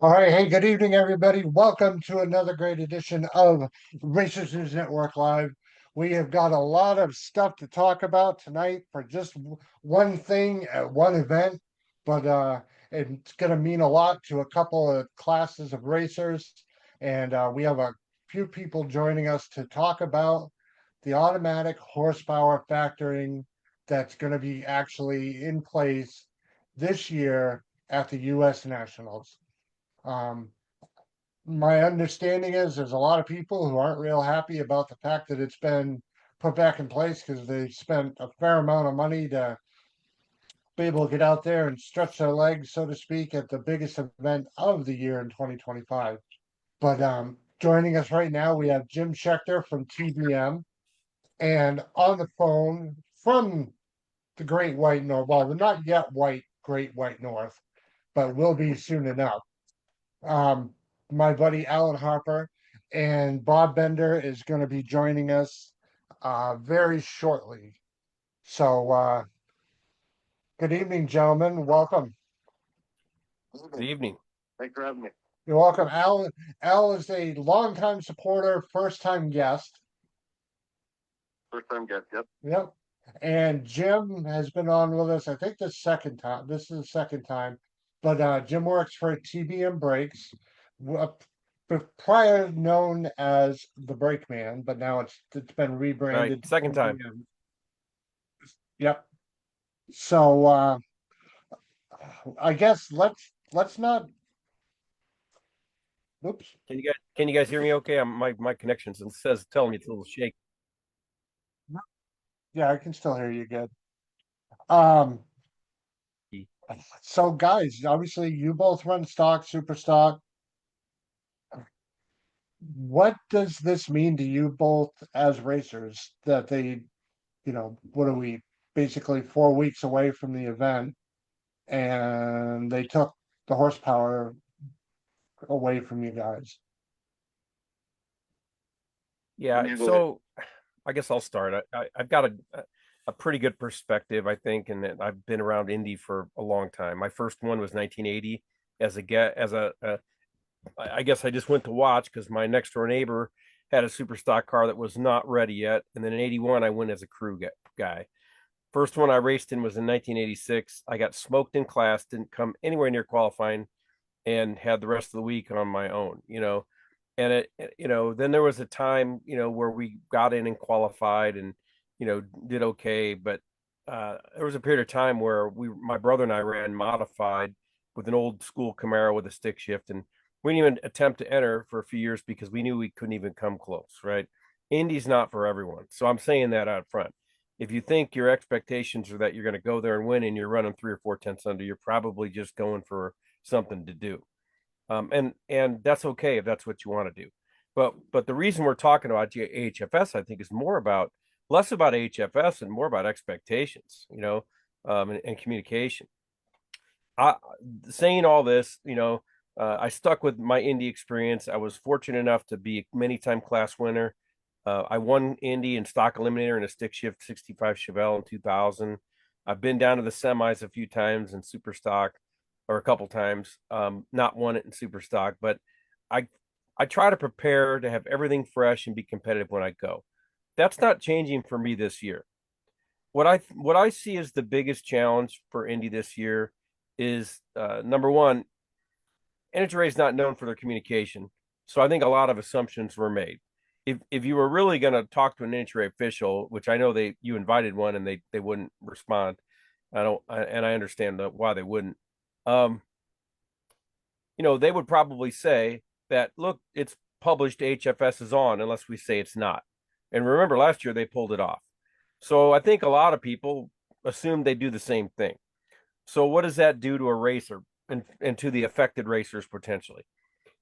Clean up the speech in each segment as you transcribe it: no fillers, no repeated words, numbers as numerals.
All right. Hey, good evening, everybody. Welcome to another great edition of Racers News Network Live. We have got a lot of stuff to talk about tonight for just one thing at one event, but it's going to mean a lot to a couple of classes of racers. And we have a few people joining us to talk about the automatic horsepower factoring that's going to be actually in place this year at the U.S. Nationals. Um, my understanding is there's a lot of people who aren't real happy about the fact that it's been put back in place because they spent a fair amount of money to be able to get out there and stretch their legs, so to speak, at the biggest event of the year in 2025. But joining us right now, we have Jim Schechter from TBM and on the phone from the Great White North. Well, we're not yet Great White North, but will be soon enough. um, my buddy Alan Harper, and Bob Bender is going to be joining us very shortly. So, good evening, gentlemen. Welcome. Good evening. Thanks for having me. You're welcome. Al is a longtime supporter, first time guest. First time guest, yep. Yep. And Jim has been on with us, I think the second time. This is the second time. But Jim works for TBM Brakes, prior known as the Brakeman, but now it's been Right. rebranded to Second time. TBM. Yep. So I guess let's not. Oops. Can you guys hear me okay? My connection says telling me it's a little shaky. Yeah, I can still hear you good. Um. So guys, obviously you both run stock, super stock. What does this mean to you both as racers that what are we basically 4 weeks away from the event and they took the horsepower away from you guys? Yeah. So I guess I'll start. I've got a pretty good perspective, I think, and that I've been around Indy for a long time. My first one was 1980 as a get as a I guess I just went to watch because my next door neighbor had a super stock car that was not ready yet, and then in '81 I went as a crew guy. First one I raced in was in 1986. I got smoked in class, didn't come anywhere near qualifying, and had the rest of the week on my own. And then there was a time, where we got in and qualified and, did okay. But there was a period of time where my brother and I ran modified with an old school Camaro with a stick shift. And we didn't even attempt to enter for a few years because we knew we couldn't even come close, right? Indy's not for everyone. So I'm saying that out front. If you think your expectations are that you're going to go there and win and you're running 3 or 4 tenths under, you're probably just going for something to do. And that's okay if that's what you want to do. But the reason we're talking about AHFS, I think, is less about AHFS and more about expectations, and communication. I Saying all this, I stuck with my Indy experience. I was fortunate enough to be a many-time class winner. I won Indy in stock eliminator in a stick shift 65 Chevelle in 2000. I've been down to the semis a few times in super stock, or a couple times. Not won it in super stock, but I I try to prepare to have everything fresh and be competitive when I go. That's not changing for me this year. What I see as the biggest challenge for Indy this year is number one, NHRA is not known for their communication, so I think a lot of assumptions were made. If you were really going to talk to an NHRA official, which I know you invited one and they wouldn't respond, and I understand why they wouldn't. Um, they would probably say that, look, it's published, HFS is on, unless we say it's not. And remember, last year they pulled it off. So I think a lot of people assume they do the same thing. So what does that do to a racer and to the affected racers potentially?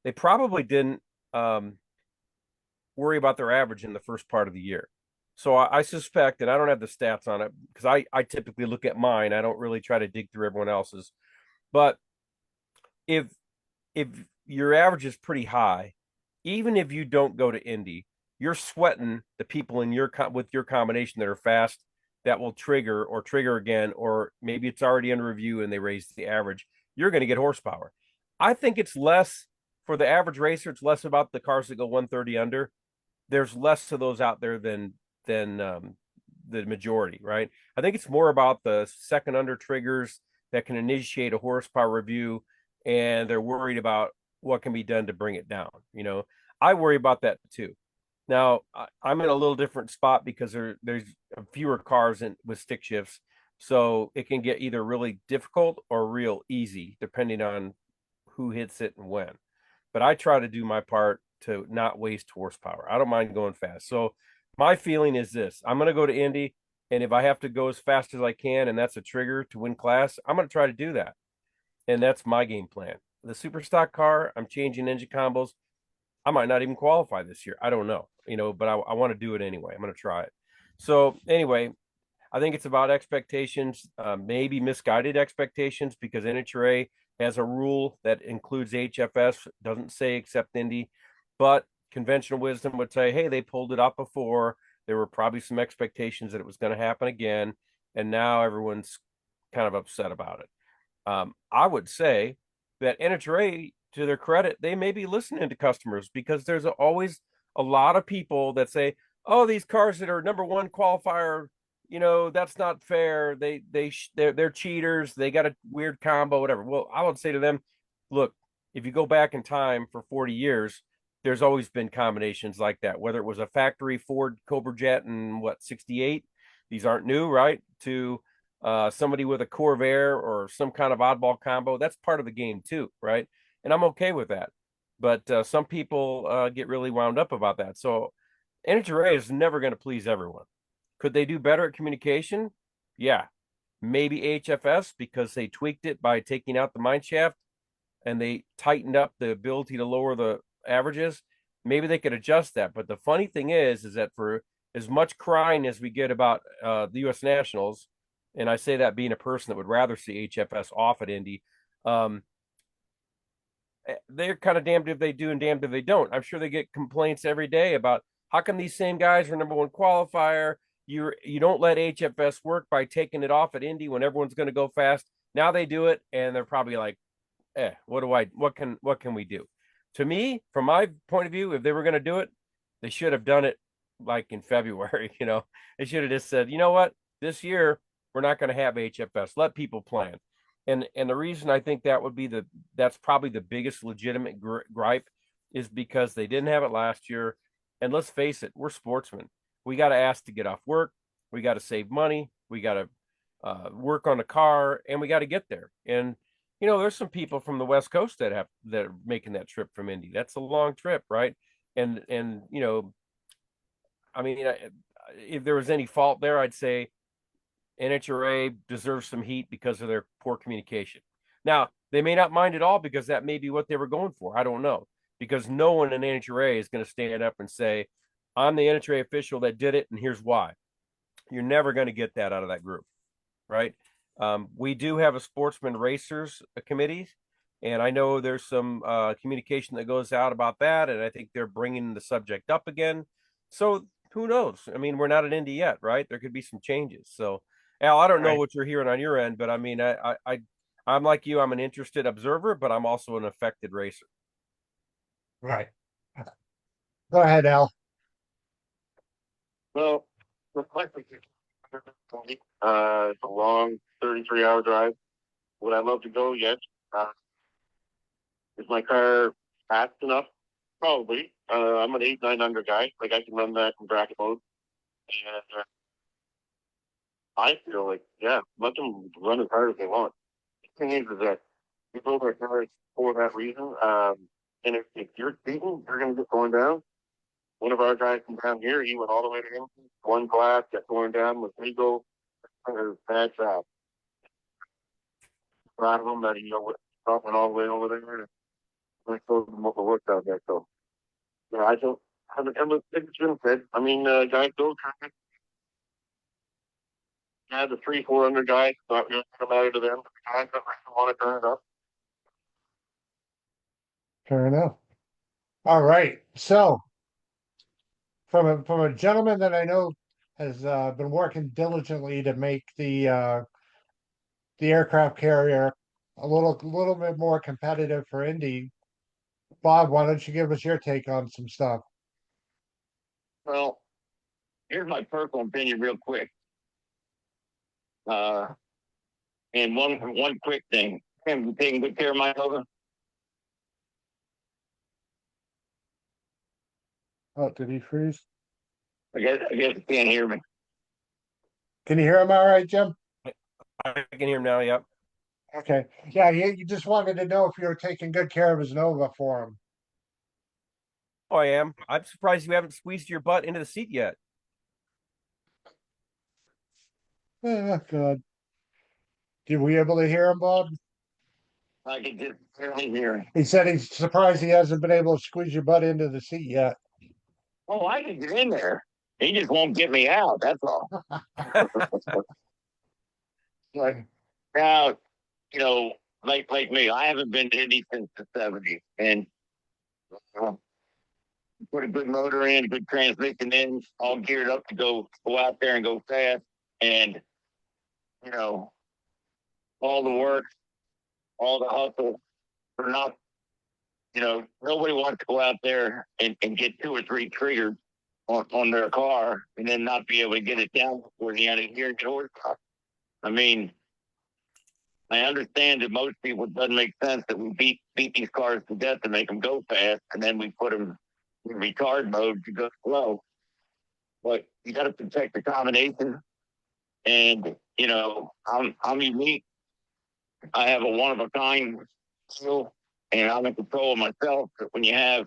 They probably didn't worry about their average in the first part of the year. So I suspect, and I don't have the stats on it because I typically look at mine. I don't really try to dig through everyone else's. But if if your average is pretty high, even if you don't go to Indy, you're sweating the people in with your combination that are fast, that will trigger again, or maybe it's already under review and they raise the average. You're going to get horsepower. I think it's less for the average racer. It's less about the cars that go 130 under. There's less of those out there than the majority, right? I think it's more about the second under triggers that can initiate a horsepower review, and they're worried about what can be done to bring it down. I worry about that too. Now, I'm in a little different spot because there's fewer cars with stick shifts, so it can get either really difficult or real easy depending on who hits it and when. But I try to do my part to not waste horsepower. I don't mind going fast. So my feeling is this: I'm going to go to Indy, and if I have to go as fast as I can, and that's a trigger to win class, I'm going to try to do that. And that's my game plan. The super stock car, I'm changing engine combos. I might not even qualify this year. I don't know, but I want to do it anyway. I'm going to try it. So anyway, I think it's about expectations, maybe misguided expectations, because NHRA has a rule that includes AHFS, doesn't say except Indy, but conventional wisdom would say, hey, they pulled it up before. There were probably some expectations that it was going to happen again, and now everyone's kind of upset about it. I would say that NHRA, to their credit, they may be listening to customers, because there's always a lot of people that say, oh, these cars that are number one qualifier, that's not fair. They're cheaters. They got a weird combo, whatever. Well, I would say to them, look, if you go back in time for 40 years, there's always been combinations like that, whether it was a factory Ford Cobra Jet in 68. These aren't new, right? To somebody with a Corvair or some kind of oddball combo. That's part of the game too, right? And I'm okay with that. But some people get really wound up about that. So NHRA is never going to please everyone. Could they do better at communication? Yeah. Maybe AHFS, because they tweaked it by taking out the mine shaft and they tightened up the ability to lower the averages. Maybe they could adjust that. But the funny thing is that for as much crying as we get about the U.S. Nationals, and I say that being a person that would rather see HFS off at Indy, they're kind of damned if they do and damned if they don't. I'm sure they get complaints every day about how come these same guys are number one qualifier. You don't let HFS work by taking it off at Indy when everyone's going to go fast. Now they do it, and they're probably like, what can we do? To me, from my point of view, if they were going to do it, they should have done it like in February. They should have just said, you know what, this year we're not going to have HFS. Let people plan. And the reason I think that's probably the biggest legitimate gripe is because they didn't have it last year. And let's face it, we're sportsmen. We got to ask to get off work. We got to save money. We got to work on the car, and we got to get there. And there's some people from the West Coast that are making that trip from Indy. That's a long trip, right? And I mean, if there was any fault there, I'd say NHRA deserves some heat because of their poor communication. Now, they may not mind at all, because that may be what they were going for. I don't know, because no one in NHRA is going to stand up and say, I'm the NHRA official that did it, and here's why. You're never going to get that out of that group, right? We do have a sportsman racers committee, and I know there's some communication that goes out about that, and I think they're bringing the subject up again. So who knows? I mean, we're not at Indy yet, right? There could be some changes. So, Al, I don't know what you're hearing on your end, but I mean, I'm like you. I'm an interested observer, but I'm also an affected racer. Right. Go ahead, Al. Well, it's a long 33-hour drive. Would I love to go? Yes. Is my car fast enough? Probably. I'm an 8-9 under guy. Like, I can run that in bracket mode. And I feel like, yeah, let them run as hard as they want. The thing is that we build our cars for that reason. And if you're speeding, you're going to get going down. One of our guys from down here, he went all the way to him. One glass got torn down with legal. Bad job. Proud of him that he went all the way over there. And I told him what worked out there. So, yeah, I don't. It's been said. I mean, guys don't try. Yeah, the 3-4 under guys, not really going to matter to them. But the guys that really want to turn it up. Fair enough. All right. So, from a gentleman that I know has been working diligently to make the aircraft carrier little bit more competitive for Indy. Bob, why don't you give us your take on some stuff? Well, here's my personal opinion, real quick. Uh, and one quick thing. Am you taking good care of my Nova? Oh, did he freeze? I guess you can't hear me. Can you hear him all right, Jim? I can hear him now. Yep. Okay. Yeah, you just wanted to know if you were taking good care of his Nova for him. Oh, I am. I'm surprised you haven't squeezed your butt into the seat yet. Oh, God. Were we able to hear him, Bob? I can just barely hear him. He said he's surprised he hasn't been able to squeeze your butt into the seat yet. Oh, I can get in there. He just won't get me out. That's all. But now, like me, I haven't been to Indy since the '70s, and uh, put a good motor in, good transmission in, all geared up to go out there and go fast, and you know, all the work, all the hustle for not. Nobody wants to go out there and get two or three triggers on their car and then not be able to get it down before the end of the year and get horsepower. I mean, I understand that most people it doesn't make sense that we beat these cars to death to make them go fast, and then we put them in retard mode to go slow. But you got to protect the combination, and I'm unique. I have a one of a kind skill, and I'm in control of myself. But when you have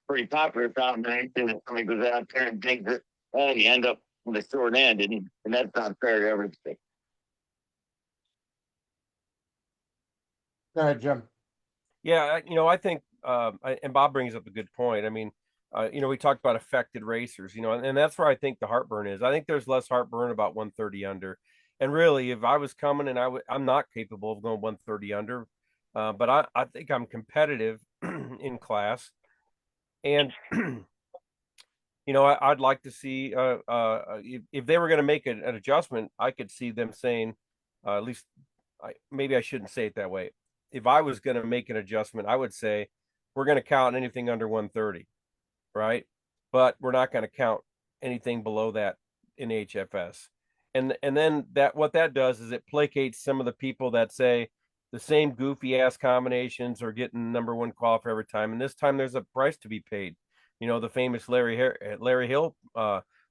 pretty popular combination, and somebody goes out there and digs it, well, you end up with a short end, and that's not fair to everybody. Go ahead, Jim. Yeah, I think, and Bob brings up a good point. I mean, we talked about affected racers, and that's where I think the heartburn is. I think there's less heartburn about 130 under. And really, if I was coming and I'm not capable of going 130 under, but I think I'm competitive in class. And, I'd like to see, if they were going to make an adjustment, I could see them saying, at least, maybe I shouldn't say it that way. If I was going to make an adjustment, I would say we're going to count anything under 130, right? But we're not going to count anything below that in HFS. And then what that does is it placates some of the people that say the same goofy ass combinations are getting number one qualifier every time, and this time there's a price to be paid. The famous Larry Hill,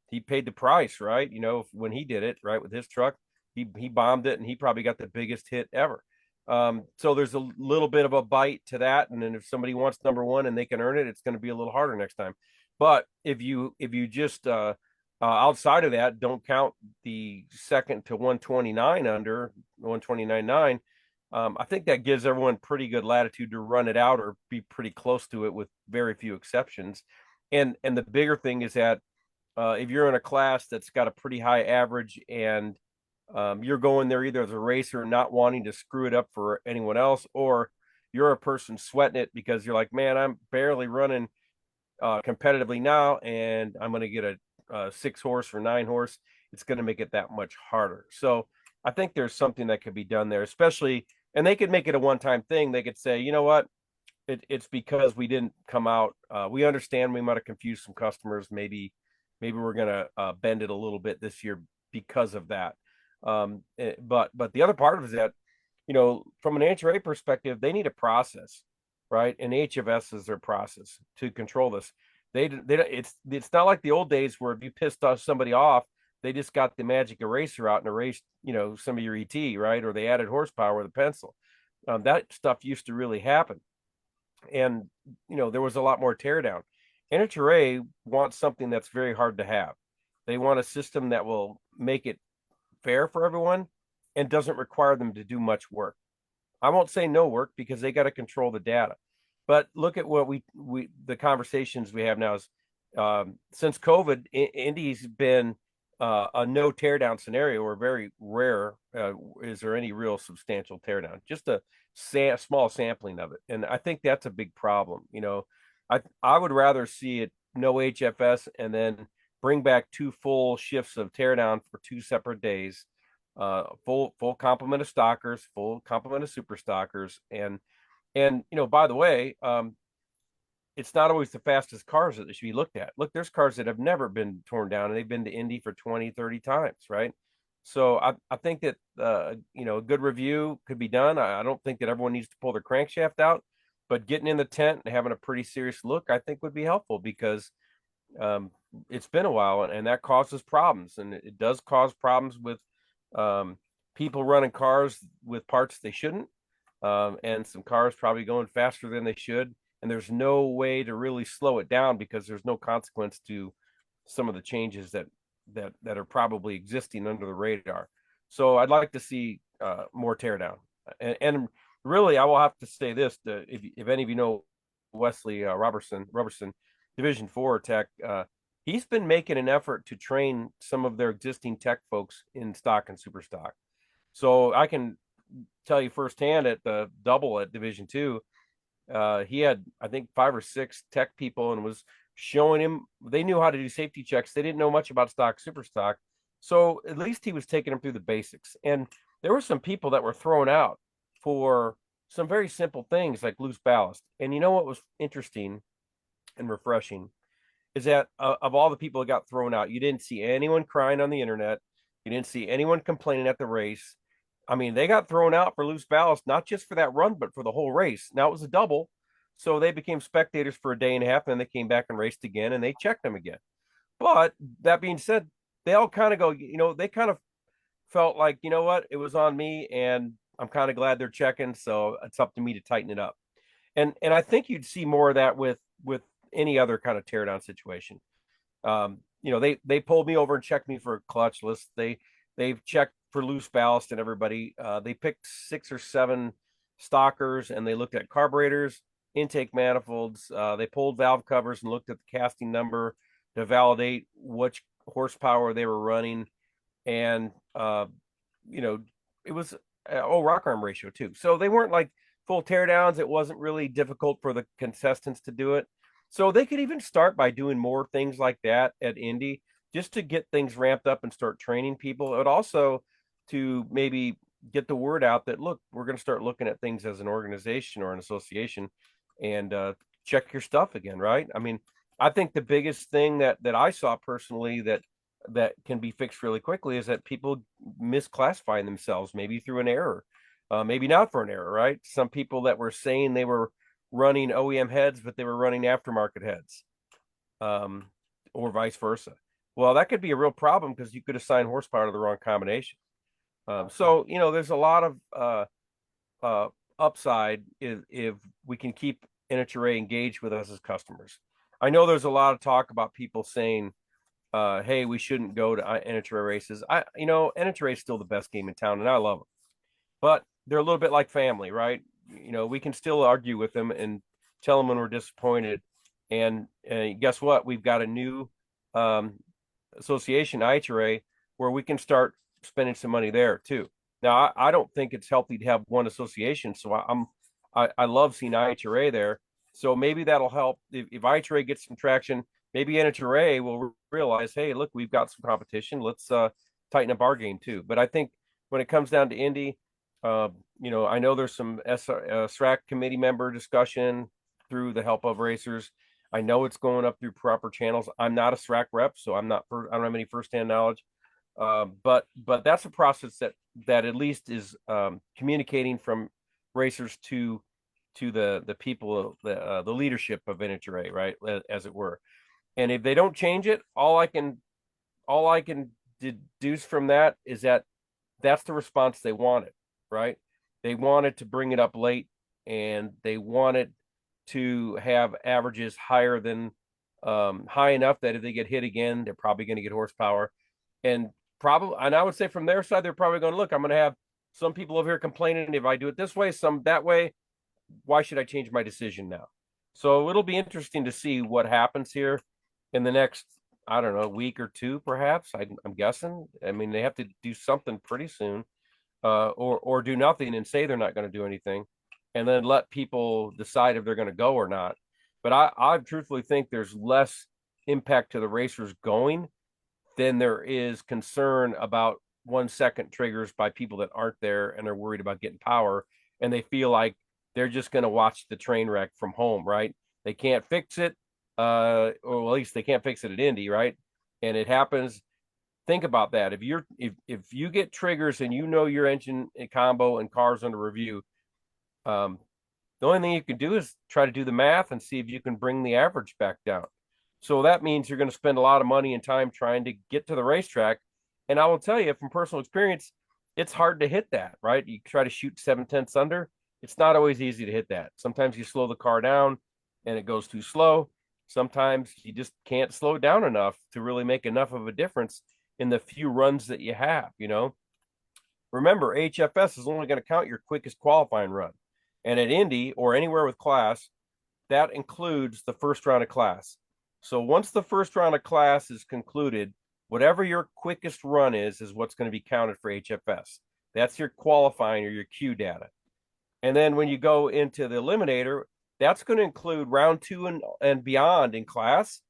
he paid the price, right? When he did it, right, with his truck, he bombed it, and he probably got the biggest hit ever. So there's a little bit of a bite to that, and then if somebody wants number one and they can earn it, it's going to be a little harder next time. But if you just outside of that, don't count the second to 129 under 129.9. I think that gives everyone pretty good latitude to run it out or be pretty close to it with very few exceptions. And the bigger thing is that if you're in a class that's got a pretty high average and you're going there either as a racer not wanting to screw it up for anyone else, or you're a person sweating it because you're like, man, I'm barely running competitively now, and I'm going to get a 6 horse or 9 horse. It's going to make it that much harder. So I think there's something that could be done there, especially, and they could make it a one-time thing. They could say, you know what, it's because we didn't come out. We understand we might have confused some customers. Maybe we're going to bend it a little bit this year because of that. But the other part of it is that, from an HRA perspective, they need a process, right? And HFS is their process to control this. It's not like the old days where if you pissed off somebody off, they just got the magic eraser out and erased, some of your ET, right? Or they added horsepower with a pencil. That stuff used to really happen. And, there was a lot more teardown. NHRA wants something that's very hard to have. They want a system that will make it fair for everyone and doesn't require them to do much work. I won't say no work because they got to control the data. But look at what the conversations we have now is since COVID, Indy's been a no teardown scenario, or very rare. Is there any real substantial teardown? Just a small sampling of it, and I think that's a big problem. I would rather see it no HFS and then bring back 2 full shifts of teardown for 2 separate days, full complement of stockers, full complement of super stockers, and by the way, it's not always the fastest cars that should be looked at. Look, there's cars that have never been torn down and they've been to Indy for 20, 30 times, right? So I think that a good review could be done. I don't think that everyone needs to pull their crankshaft out, but getting in the tent and having a pretty serious look, I think would be helpful because it's been a while and that causes problems, and it does cause problems with people running cars with parts they shouldn't, and some cars probably going faster than they should, and there's no way to really slow it down because there's no consequence to some of the changes that are probably existing under the radar. So I'd like to see more teardown, and really I will have to say this: if any of you know Wesley Robertson, Division 4 tech, he's been making an effort to train some of their existing tech folks in stock and super stock. So I can tell you firsthand at the double at Division 2, he had, I think, 5 or 6 tech people and was showing him. They knew how to do safety checks. They didn't know much about stock, super stock. So at least he was taking them through the basics. And there were some people that were thrown out for some very simple things like loose ballast. And you know what was interesting and refreshing is that of all the people that got thrown out, you didn't see anyone crying on the internet. You didn't see anyone complaining at the race. I mean, they got thrown out for loose ballast, not just for that run, but for the whole race. Now it was a double. So they became spectators for a day and a half, and then they came back and raced again, and they checked them again. But that being said, they all kind of go, they kind of felt like, you know what, it was on me, and I'm kind of glad they're checking. So it's up to me to tighten it up. And I think you'd see more of that with any other kind of teardown situation. They pulled me over and checked me for clutchless. They've checked for loose ballast and everybody. They picked 6 or 7 stockers and they looked at carburetors, intake manifolds. They pulled valve covers and looked at the casting number to validate which horsepower they were running. And, it was, rock arm ratio too. So they weren't like full teardowns. It wasn't really difficult for the contestants to do it. So they could even start by doing more things like that at Indy just to get things ramped up and start training people. But also to maybe get the word out that, look, we're going to start looking at things as an organization or an association and check your stuff again, right? I mean, I think the biggest thing that I saw personally that can be fixed really quickly is that people misclassifying themselves, maybe through an error, maybe not for an error, right? Some people that were saying they were running OEM heads, but they were running aftermarket heads, or vice versa. Well, that could be a real problem because you could assign horsepower to the wrong combination. So there's a lot of upside if we can keep NHRA engaged with us as customers. I know there's a lot of talk about people saying, hey, we shouldn't go to NHRA races. NHRA is still the best game in town, and I love them. But they're a little bit like family, right? We can still argue with them and tell them when we're disappointed. And guess what? We've got a new association, IHRA, where we can start spending some money there too. Now, I don't think it's healthy to have one association, so I love seeing IHRA there. So maybe that'll help if IHRA gets some traction. Maybe NHRA will realize, hey, look, we've got some competition. Let's tighten up our game too. But I think when it comes down to Indy, I know there's some SRAC committee member discussion through the help of racers. I know it's going up through proper channels. I'm not a SRAC rep, so I don't have any firsthand knowledge. But that's a process that at least is communicating from racers to the people, the leadership of NHRA, right, as it were. And if they don't change it, all I can deduce from that is that that's the response they wanted, right? They wanted to bring it up late, and they wanted to have averages higher than high enough that if they get hit again, they're probably going to get horsepower. And I would say from their side, they're probably going to look, I'm going to have some people over here complaining if I do it this way, some that way. Why should I change my decision now? So it'll be interesting to see what happens here in the next, I don't know, week or two, perhaps. I'm guessing. I mean, they have to do something pretty soon, or do nothing and say they're not going to do anything, and then let people decide if they're going to go or not. But I truthfully think there's less impact to the racers going than there is concern about 1 second triggers by people that aren't there and are worried about getting power, and they feel like they're just going to watch the train wreck from home, right? They can't fix it, or at least they can't fix it at Indy, right? And it happens. Think about that. If you get triggers and you know your engine combo and cars under review, the only thing you can do is try to do the math and see if you can bring the average back down. So that means you're going to spend a lot of money and time trying to get to the racetrack. And I will tell you from personal experience, it's hard to hit that, right? You try to shoot 7/10 under. It's not always easy to hit that. Sometimes you slow the car down and it goes too slow. Sometimes you just can't slow it down enough to really make enough of a difference in the few runs that you have, you know? Remember, AHFS is only going to count your quickest qualifying run. And at Indy or anywhere with class, that includes the first round of class. So once the first round of class is concluded, whatever your quickest run is what's going to be counted for HFS. That's your qualifying or your Q data. And then when you go into the eliminator, that's going to include round 2 and beyond in class.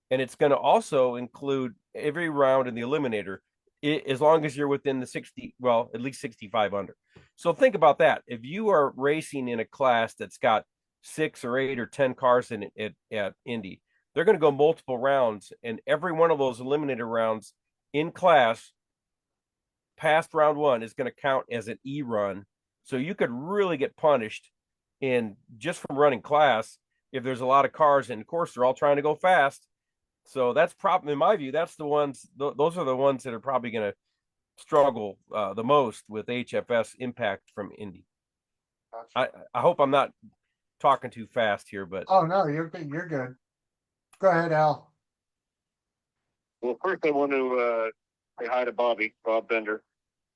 And it's going to also include every round in the eliminator, as long as you're within the 60, well, at least 65 under. So think about that. If you are racing in a class that's got 6 or 8 or 10 cars in it at Indy, they're going to go multiple rounds, and every one of those eliminator rounds in class past round 1 is going to count as an E run. So you could really get punished in just from running class if there's a lot of cars, and of course they're all trying to go fast. So that's probably, in my view, that's the ones. Those are the ones that are probably going to struggle the most with HFS impact from Indy. Gotcha. I hope I'm not talking too fast here, but Oh no, you're good. You're good. Go ahead, Al. Well, first I want to say hi to Bob Bender.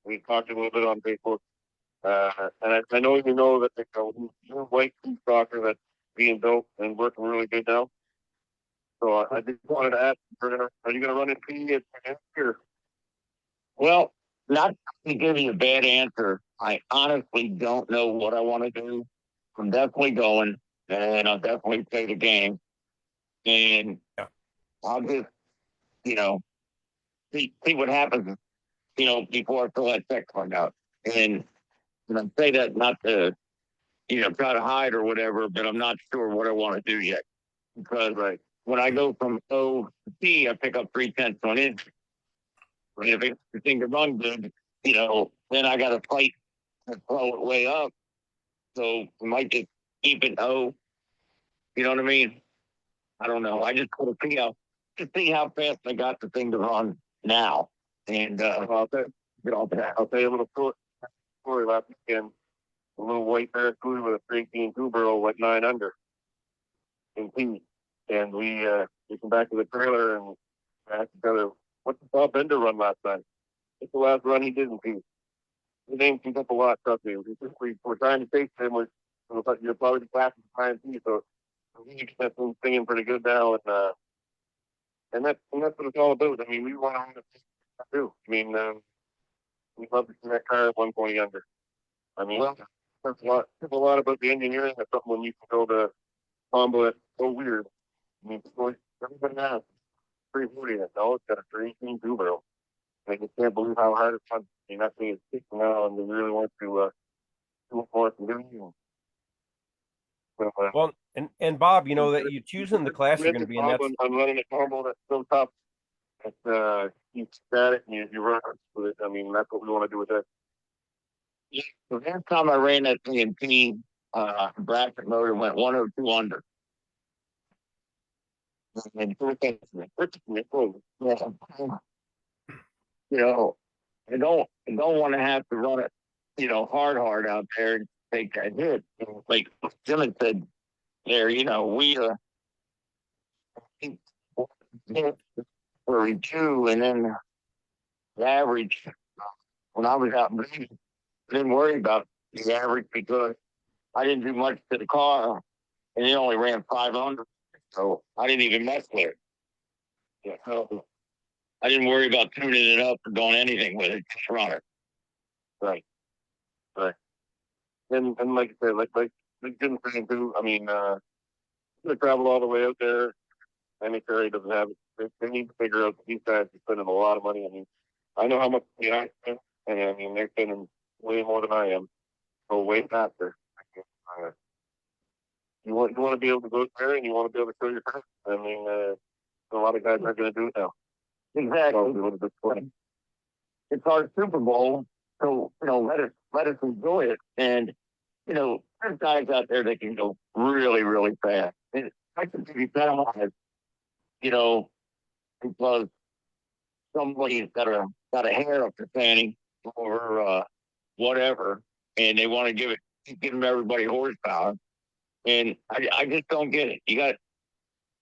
We talked a little bit on Facebook. And I know you know that the new white soccer that's being built and working really good now. So I just wanted to ask, are you going to run in P next year? Well, not to give you a bad answer, I honestly don't know what I want to do. I'm definitely going, and I'll definitely play the game. And yeah. I'll just, see what happens, before I fill that check card out. And I say that not to, try to hide or whatever, but I'm not sure what I want to do yet. Because when I go from O to P, I pick up 3/10 on it. And if it's the thing to run good, then I got to fight and throw it way up. So we might just keep it O. You know what I mean? I don't know. I just want to see how fast I got the thing to run now. And I'll tell you a little story last weekend. A little white Barracuda with a 318 two-barrel went 9 under in P. And we come back to the trailer and asked each other, what's the Bob Bender run last time? It's the last run he did in P. His name comes up a lot, trust me. We're trying to take him. You're probably the fastest behind P, so we expect him singing pretty good now. And that's what it's all about. I mean, we want to do. I mean, we'd love to see that car at 120 under. I mean, there's a lot about the engineering. That's something when you can go to combo that's so weird. I mean, everybody has 340 in it. No, it's got a 318 two-barrel. I just can't believe how hard it's fun. I mean, that thing is kicking now, and they really want to do it for us and do it. Well, and Bob, you know that you choosing the class you're going to be in. That's I'm running a combo that's so tough. It's you static and you run with it. I mean, that's what we want to do with it. Yeah. The last time I ran that TNT bracket motor went 102 under. And I don't want to have to run it, hard out there and take that hit. Like Jim said there, we 32, and then the average when I was out, I didn't worry about the average because I didn't do much to the car, and it only ran 500, so I didn't even mess with it. Yeah, so I didn't worry about tuning it up or doing anything with it, just run it. Right. And like I said, like Jim saying too, I mean, they travel all the way out there. Any ferry doesn't have it. They need to figure out these guys are spending a lot of money. I mean, I know how much I spend, and I mean they're spending way more than I am. So way faster. Uh, you want to be able to go there, and you want to be able to show your friends. I mean, a lot of guys aren't going to do it now. Exactly. So it was disappointing. It's our Super Bowl, so let us enjoy it. And there's guys out there that can go really, really fast. And I can be penalized, you know, because somebody's got a hair up their fanny or whatever, and they want to give them everybody horsepower. And I just don't get it. You got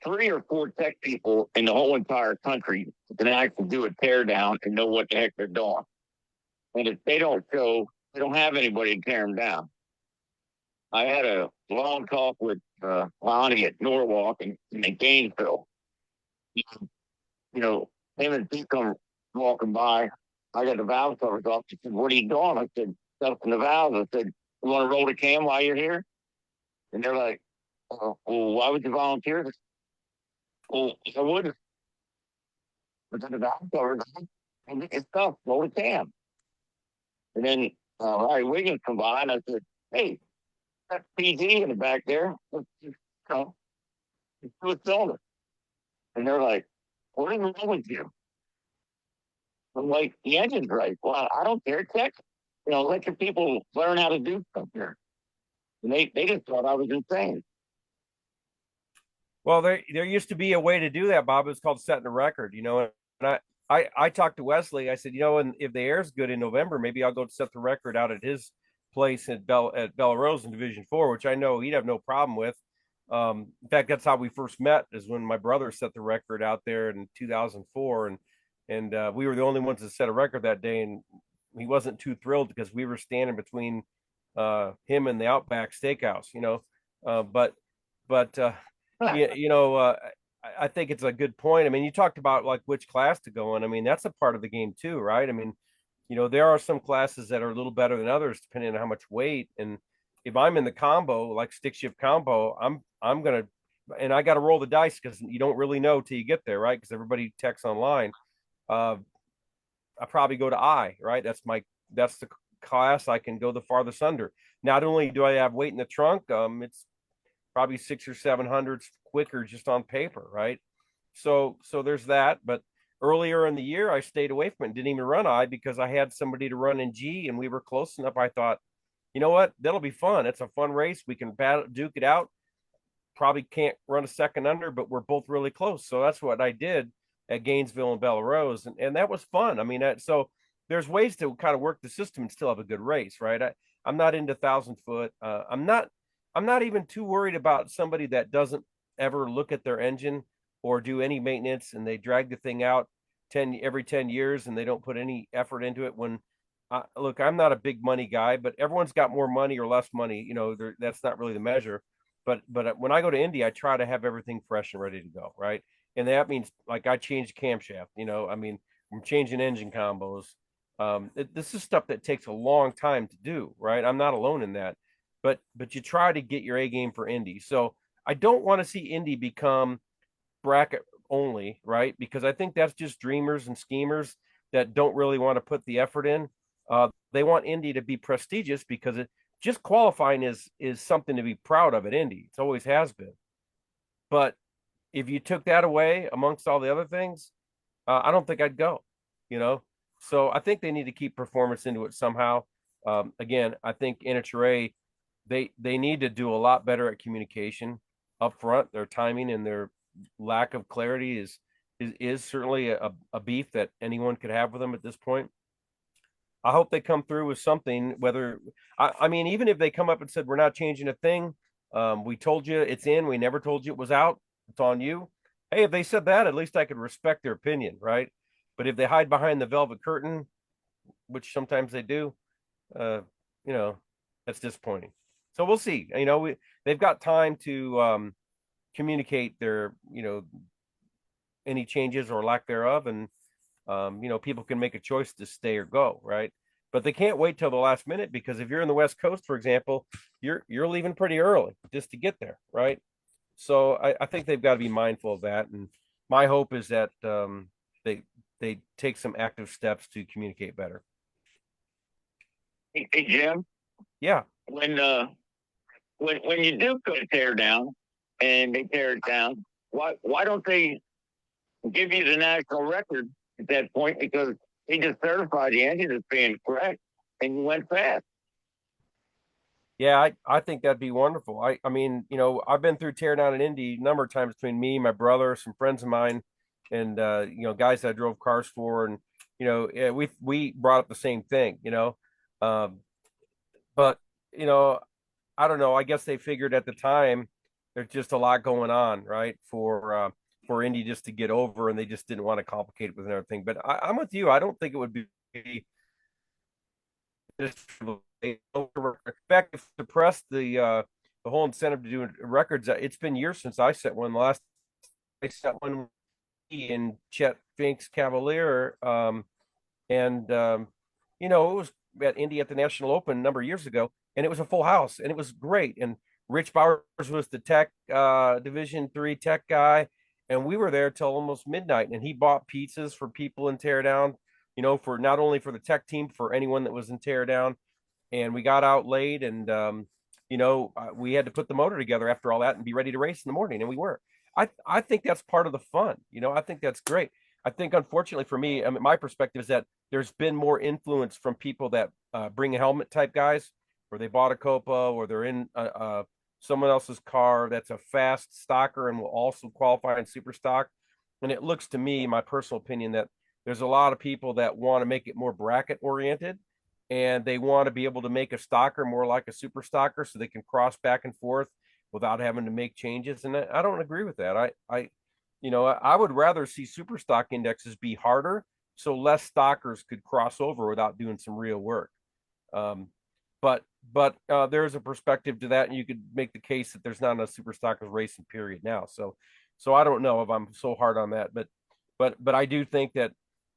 3 or 4 tech people in the whole entire country that can actually do a tear down and know what the heck they're doing. And if they don't show, they don't have anybody to tear them down. I had a long talk with Lonnie at Norwalk and in Gainesville. Him and Pete come walking by. I got the valve covers off. He said, "What are you doing?" I said, "Stuff in the valves." I said, "You want to roll the cam while you're here?" And they're like, "Well, why would you volunteer?" I said, "Well, I wouldn't." But then the valve covers on, and get your stuff, roll the cam. And then Larry Wiggins come by, and I said, "Hey, that's PG in the back there. Let's do a cylinder." And they're like, "What is wrong with you?" I'm like, "The engine's right." "Well, I don't care. Check. Let your people learn how to do stuff here." And they just thought I was insane. Well, there used to be a way to do that, Bob. It was called setting a record, and I talked to Wesley. I said, and if the air's good in November, maybe I'll go set the record out at his place at Bella Rose in Division 4, which I know he'd have no problem with. In fact, that's how we first met, is when my brother set the record out there in 2004, and we were the only ones that set a record that day, and he wasn't too thrilled because we were standing between him and the Outback Steakhouse, but I think it's a good point. I mean, you talked about like which class to go in. I mean, that's a part of the game too, right? I mean, there are some classes that are a little better than others depending on how much weight. And if I'm in the combo, like stick shift combo, I'm gonna, and I got to roll the dice because you don't really know till you get there, right? Because everybody texts online. I probably go to I, right? That's the class I can go the farthest under. Not only do I have weight in the trunk, it's probably 600 or 700 quicker just on paper, right? So there's that. But earlier in the year, I stayed away from it and didn't even run I because I had somebody to run in G and we were close enough. I thought, you know what, that'll be fun. It's a fun race. We can duke it out. Probably can't run a second under, but we're both really close. So that's what I did at Gainesville and Bella Rose, and that was fun. I mean, so there's ways to kind of work the system and still have a good race, right? I'm not into 1,000 foot. I'm not even too worried about somebody that doesn't ever look at their engine or do any maintenance, and they drag the thing out every 10 years and they don't put any effort into it. When look, I'm not a big money guy, but everyone's got more money or less money. That's not really the measure. But when I go to Indy, I try to have everything fresh and ready to go, right? And that means like I changed camshaft. I mean, I'm changing engine combos. This is stuff that takes a long time to do, right? I'm not alone in that. But you try to get your A game for Indy. So I don't want to see Indy become bracket only, right? Because I think that's just dreamers and schemers that don't really want to put the effort in. They want Indy to be prestigious because just qualifying is something to be proud of at Indy. It always has been. But if you took that away amongst all the other things, I don't think I'd go. So I think they need to keep performance into it somehow. Again, I think NHRA, they need to do a lot better at communication up front. Their timing and their lack of clarity is certainly a beef that anyone could have with them at this point. I hope they come through with something, whether I mean, even if they come up and said, we're not changing a thing. We told you it's in, we never told you it was out. It's on you. Hey, if they said that, at least I could respect their opinion, right? But if they hide behind the velvet curtain, which sometimes they do, that's disappointing. So we'll see. They've got time to communicate their, any changes or lack thereof, and people can make a choice to stay or go, right? But they can't wait till the last minute, because if you're in the West Coast, for example, you're leaving pretty early just to get there, right? So I think they've got to be mindful of that. And my hope is that they take some active steps to communicate better. Hey, Jim, Yeah. when you do put a tear down and they tear it down, why don't they give you the national record at that point? Because he just certified the engine as being correct and you went fast. Yeah, I think that'd be wonderful. I mean, you know, I've been through teardown in Indy a number of times between me, my brother, some friends of mine, and you know, guys that I drove cars for, and you know, yeah, we brought up the same thing, you know. Um, but you know, I don't know. I guess they figured at the time there's just a lot going on, right? For Indy just to get over, and they just didn't want to complicate it with another thing. But I'm with you. I don't think it would be just in fact, if suppress the whole incentive to do records. It's been years since I set one. Last I set one in Chet Fink's Cavalier, and you know, it was at Indy at the National Open a number of years ago, and it was a full house, and it was great. And Rich Bowers was the tech Division III tech guy, and we were there till almost midnight. And he bought pizzas for people in teardown, you know, for not only for the tech team, for anyone that was in teardown. And we got out late, and you know, we had to put the motor together after all that and be ready to race in the morning, and we were. I think that's part of the fun. You know, I think that's great. I think, unfortunately for me, I mean, my perspective is that there's been more influence from people that bring a helmet type guys, where they bought a Copa or they're in someone else's car that's a fast stocker and will also qualify in super stock. And it looks to me, my personal opinion, that there's a lot of people that want to make it more bracket oriented, and they want to be able to make a stocker more like a super stocker so they can cross back and forth without having to make changes. And I don't agree with that. You know, I would rather see super stock indexes be harder so less stockers could cross over without doing some real work. Um, but there's a perspective to that, and you could make the case that there's not enough super stockers racing period now. So I don't know if I'm so hard on that, but I do think that,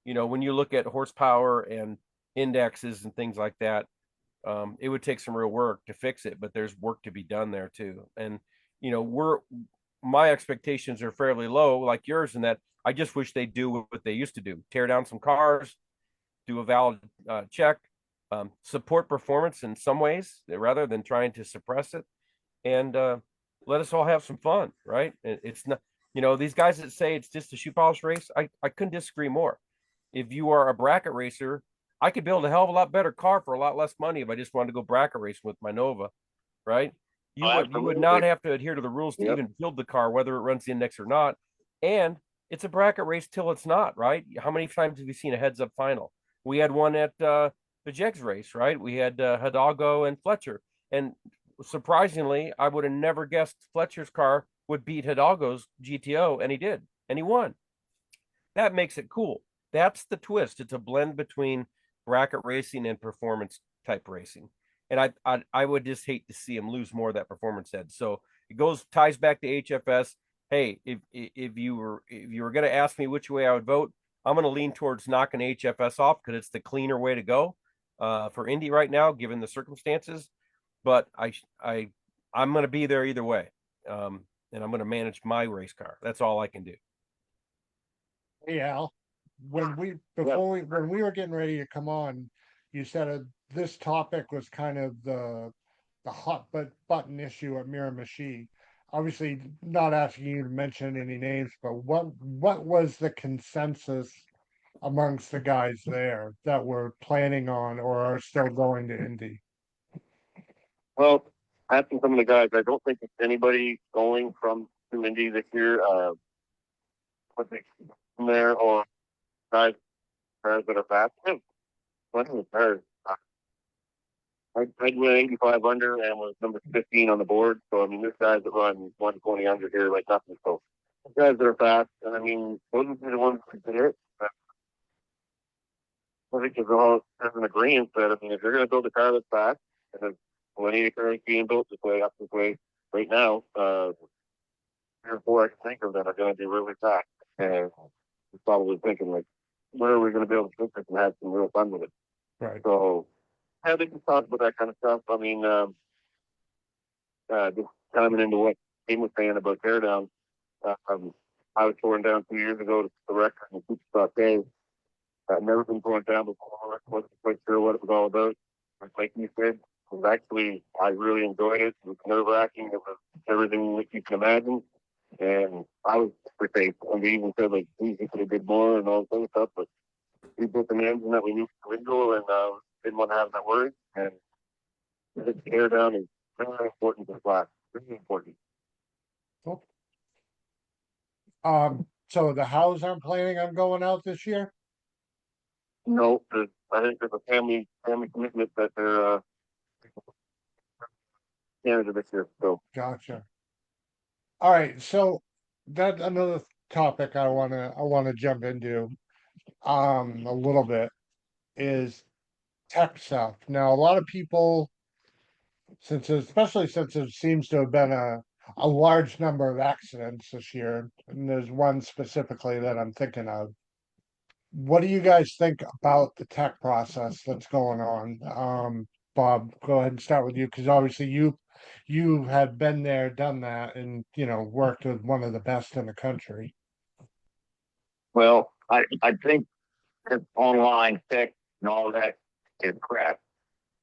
you know, when you look at horsepower and indexes and things like that, it would take some real work to fix it, but there's work to be done there too. And you know, my expectations are fairly low, like yours, in that I just wish they'd do what they used to do: tear down some cars, do a valid check, support performance in some ways rather than trying to suppress it, and let us all have some fun, right? It's not, you know, these guys that say it's just a shoe polish race, I couldn't disagree more. If you are a bracket racer, I could build a hell of a lot better car for a lot less money if I just wanted to go bracket racing with my Nova, right? You would not have to adhere to the rules to even build the car, whether it runs the index or not. And it's a bracket race till it's not, right? How many times have you seen a heads up final? We had one at the Jegs race, right? We had Hidalgo and Fletcher. And surprisingly, I would have never guessed Fletcher's car would beat Hidalgo's GTO, and he did, and he won. That makes it cool. That's the twist. It's a blend between bracket racing and performance type racing. And I would just hate to see him lose more of that performance edge. So it ties back to HFS. Hey, if you were going to ask me which way I would vote, I'm going to lean towards knocking HFS off because it's the cleaner way to go for Indy right now, given the circumstances. But I'm going to be there either way, and I'm going to manage my race car. That's all I can do. Hey Al, when we were getting ready to come on, you said this topic was kind of the hot button issue at Miramichi. Obviously, not asking you to mention any names, but what was the consensus amongst the guys there that were planning on or are still going to Indy? Well, asking some of the guys, I don't think it's anybody going to Indy this year. What they from there or guys that are fast. Plenty of cars. I'd win 85 under and was number 15 on the board. So, I mean, there's guys that run 120 under here like nothing. So, guys that are fast. And, I mean, those would be the ones that could hit. I think there's all an agreement that, I mean, if you're going to build a car that's fast, and there's plenty of cars being built this way, up this way right now, 3 or 4 I can think of that are going to be really fast. And I'm probably thinking, like, where are we going to be able to fix this and have some real fun with it? Right. So, I think we talked about that kind of stuff. I mean, just coming into what Tim was saying about teardown, I was torn down 2 years ago to the record in Super Stock Day. I've never been going down before. Wasn't quite sure what it was all about. Like you said, it was actually, I really enjoyed it. It was nerve wracking. It was everything that you can imagine. And I was super safe. And we even said, like, geez, we could have did more and all this other stuff. But we built an engine that we knew was illegal and didn't want to have that worry. And the tear down is very important to flash. Really important. Cool. So the Hows aren't planning on going out this year? No, I think there's a family commitment that they're Canada this year. So Gotcha. All right, so that's another topic I wanna jump into a little bit is tech stuff. Now, a lot of people, especially since it seems to have been a large number of accidents this year, and there's one specifically that I'm thinking of. What do you guys think about the tech process that's going on? Bob, go ahead and start with you because obviously you have been there, done that, and worked with one of the best in the country. Well, I think that online tech and all that is crap.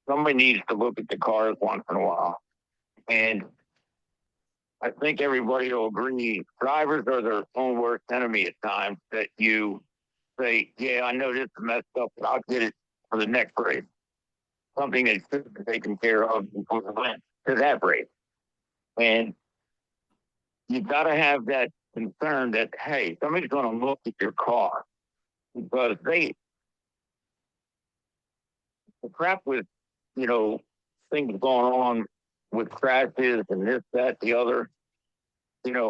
Somebody needs to look at the cars once in a while. And I think everybody will agree drivers are their own worst enemy at times, that you say, yeah, I know this is messed up, but I'll get it for the next race. Something that should be taken care of before the win to that race. And you got to have that concern that, hey, somebody's going to look at your car because the crap with, things going on with crashes and this, that, the other.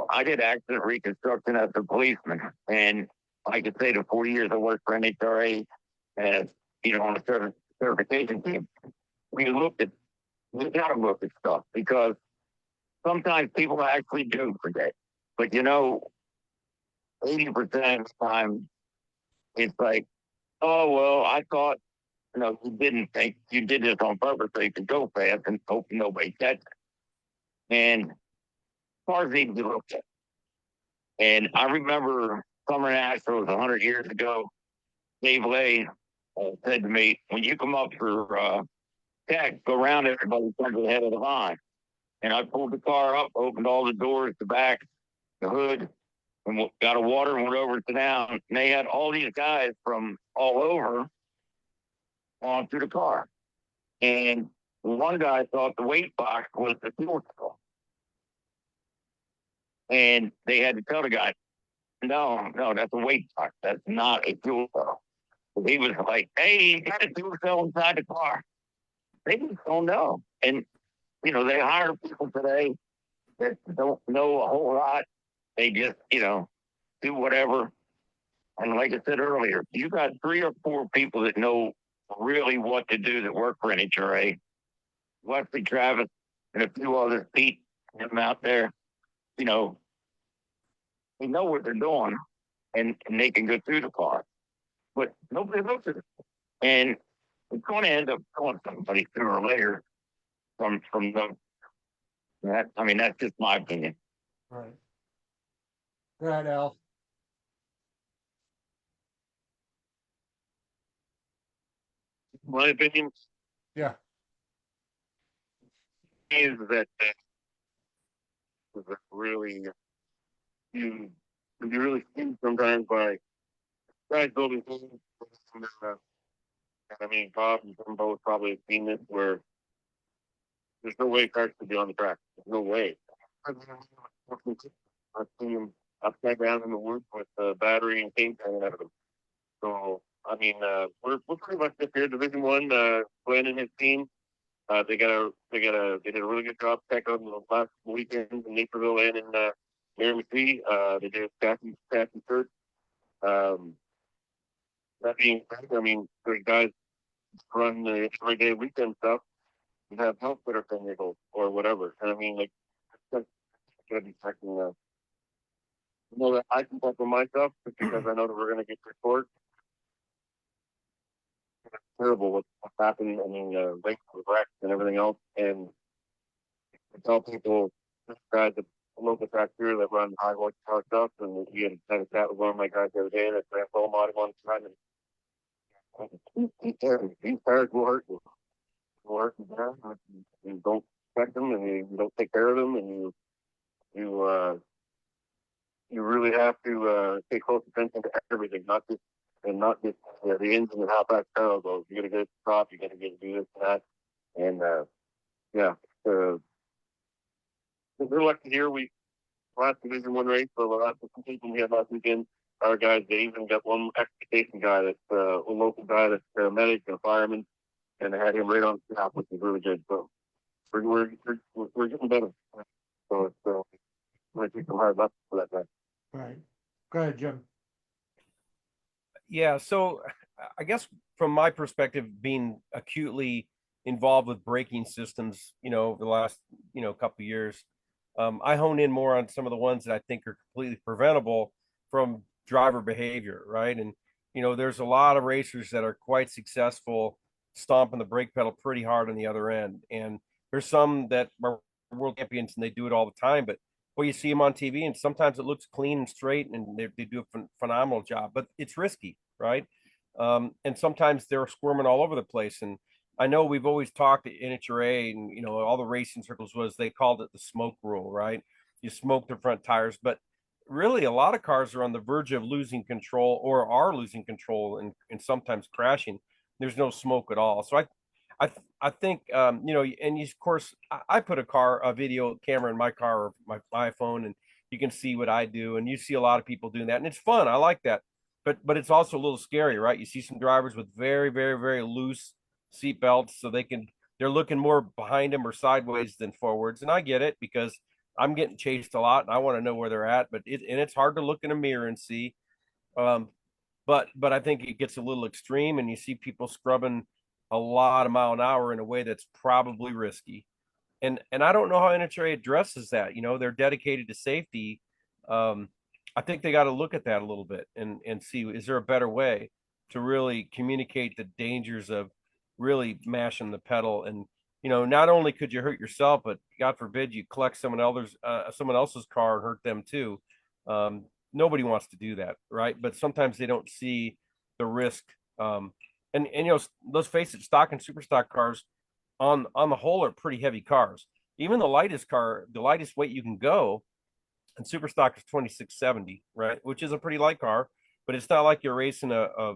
I did accident reconstruction as a policeman, and I could say the 40 years I worked for NHRA as, on a certification team, we got to look at stuff because sometimes people actually do forget. But 80% of the time, it's like, oh, well, I thought, you didn't think you did this on purpose so you could go fast and hope nobody catches it. And cars need to be looked at. And I remember Summer Astros 100 years ago, Dave Lay said to me, when you come up for tech, go around everybody comes ahead of the line. And I pulled the car up, opened all the doors, the back, the hood, and got a water and went over to down. And they had all these guys from all over onto the car. And one guy thought the weight box was the fuel cell. And they had to tell the guy, no, that's a weight box. That's not a fuel cell. So he was like, hey, you got a fuel cell inside the car. They just don't know. And, they hire people today that don't know a whole lot. They just, do whatever. And like I said earlier, you got 3 or 4 people that know really what to do that work for NHRA. Wesley Travis and a few others, Pete, them out there, they know what they're doing and they can go through the car. But nobody looks at it. And it's going to end up going somebody sooner or later from them. That's just my opinion. Right. Go ahead, Al. my opinion Yeah. is that really you can be really seen sometimes by guys building things. And Bob and Jim both probably have seen this where there's no way cars could be on the track. There's no way. I've seen them upside down in the woods with battery and paint hanging out of them. So we're pretty much up here, Division One. Glenn and his team, they did a really good job checking on the last weekends in Naperville and in Mary McPhee. They did a staffing search. That being said, there's guys run the everyday weekend stuff and have help that are vehicles or whatever. And that's gonna be checking. That I can work on my stuff just because I know that we're gonna get report. It's terrible what's happening. Links with wrecks and everything else. And I tell people, this guys at the local track here that run high horsepower stuff, and we had a chat with one of my guys the other day that ran full mod one time, and These tires will hurt you. Will hurt you bad. You don't check them and you don't take care of them, and you really have to pay close attention to everything, not just the engine and how fast car goes. You got to get it to stop. You got to get to do this and that, and yeah. Uh, we're lucky here. We last Division One race, so the last competition we had last weekend. Our guys, they even got one extrication guy that's a local guy that's a medic and a fireman, and they had him right on the top, which is really good. So we're getting better. So it's going to take some hard lessons for that guy. Right. Go ahead, Jim. Yeah, so I guess from my perspective, being acutely involved with braking systems, over the last, couple of years, I hone in more on some of the ones that I think are completely preventable from driver behavior, right? And there's a lot of racers that are quite successful stomping the brake pedal pretty hard on the other end, and there's some that are world champions and they do it all the time, but well, you see them on TV, and sometimes it looks clean and straight, and they do a phenomenal job. But it's risky, right? And sometimes they're squirming all over the place. And I know we've always talked at NHRA, and all the racing circles was they called it the smoke rule, right? You smoke the front tires, but really a lot of cars are on the verge of losing control or are losing control and sometimes crashing. There's no smoke at all. So I think and of course I put a video camera in my car or my iPhone, and you can see what I do, and you see a lot of people doing that, and it's fun. I like that, but it's also a little scary, right? You see some drivers with very, very, very loose seat belts, so they're looking more behind them or sideways than forwards, and I get it because I'm getting chased a lot, and I want to know where they're at, but it's hard to look in a mirror and see. Um, but I think it gets a little extreme, and you see people scrubbing a lot of mile an hour in a way that's probably risky. And I don't know how NHRA addresses that. They're dedicated to safety. I think they got to look at that a little bit and see, is there a better way to really communicate the dangers of really mashing the pedal? And not only could you hurt yourself, but God forbid you collect someone else's car and hurt them too. Nobody wants to do that, right? But sometimes they don't see the risk. And let's face it, stock and super stock cars on the whole are pretty heavy cars. Even the lightest weight you can go, and super stock is 2670, right? Which is a pretty light car, but it's not like you're racing a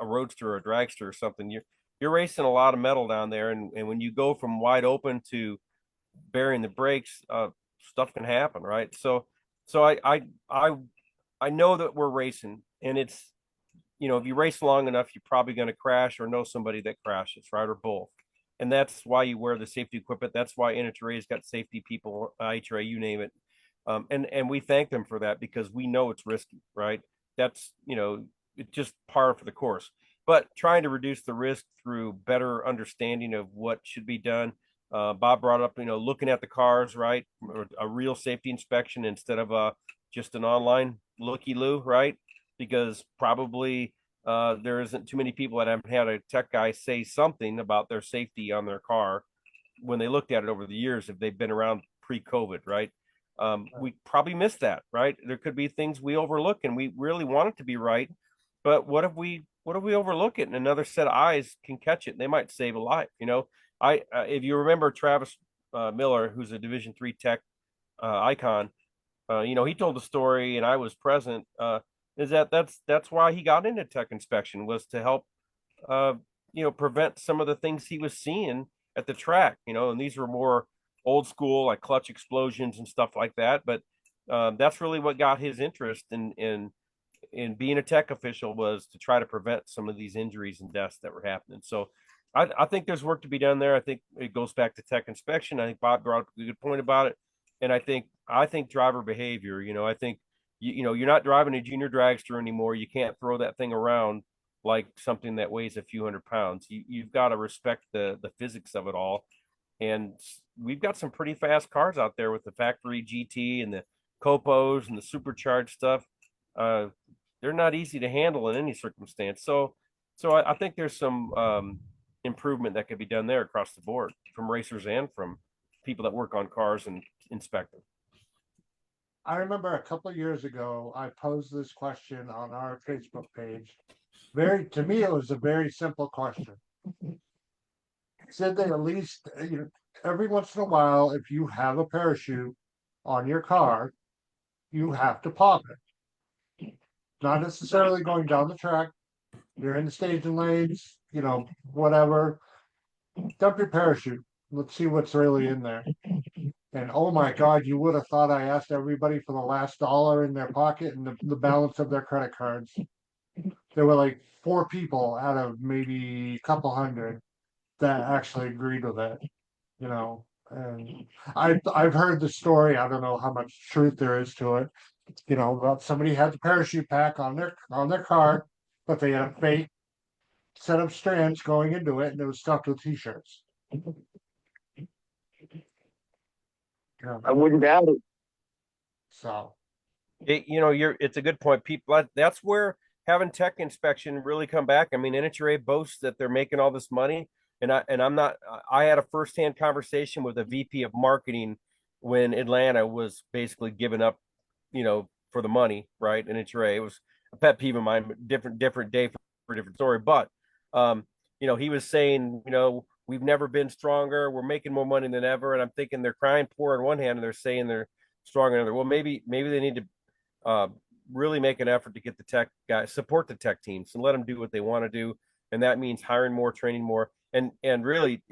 roadster or a dragster or something. You're racing a lot of metal down there, and when you go from wide open to bearing the brakes, stuff can happen, right? So I know that we're racing, and it's if you race long enough, you're probably going to crash or know somebody that crashes, right? Or both. And that's why you wear the safety equipment. That's why NHRA's got safety people, IHRA, you name it. And we thank them for that because we know it's risky, right? That's, it's just par for the course. But trying to reduce the risk through better understanding of what should be done. Bob brought up, looking at the cars, right? A real safety inspection instead of just an online looky-loo, right? Because probably there isn't too many people that haven't had a tech guy say something about their safety on their car when they looked at it over the years, if they've been around pre-COVID, right? We probably missed that, right? There could be things we overlook and we really want it to be right, but what if we overlook it and another set of eyes can catch it and they might save a life? If you remember Travis Miller, who's a Division III tech icon, he told the story and I was present. That's why he got into tech inspection, was to help prevent some of the things he was seeing at the track, and these were more old school, like clutch explosions and stuff like that. But that's really what got his interest in being a tech official, was to try to prevent some of these injuries and deaths that were happening. So I think there's work to be done there. I think it goes back to tech inspection. I think Bob brought up a good point about it. And I think driver behavior, I think you're not driving a junior dragster anymore. You can't throw that thing around like something that weighs a few hundred pounds. You've got to respect the physics of it all. And we've got some pretty fast cars out there with the factory GT and the Copos and the supercharged stuff. They're not easy to handle in any circumstance. So I think there's some improvement that could be done there across the board from racers and from people that work on cars and inspect them. I remember a couple of years ago, I posed this question on our Facebook page, To me, it was a very simple question. Said they at least, every once in a while, if you have a parachute on your car, you have to pop it. Not necessarily going down the track. You're in the staging lanes, whatever. Dump your parachute. Let's see what's really in there. And oh my God, you would have thought I asked everybody for the last dollar in their pocket and the balance of their credit cards. There were like 4 people out of maybe a couple hundred that actually agreed with it, And I've heard the story. I don't know how much truth there is to it. About somebody had the parachute pack on their car, but they had a fake set of strands going into it, and it was stuffed with t-shirts. I wouldn't doubt it. So It's a good point. People, that's where having tech inspection really come back. I mean, NHRA boasts that they're making all this money, and I'm not. I had a firsthand conversation with a VP of marketing when Atlanta was basically giving up, for the money, right? NHRA, it was a pet peeve of mine. Different day for a different story, but he was saying, we've never been stronger. We're making more money than ever, and I'm thinking they're crying poor on one hand, and they're saying they're strong on the other. Well, maybe they need to really make an effort to get the tech guys, support the tech teams, and let them do what they want to do, and that means hiring more, training more, and really,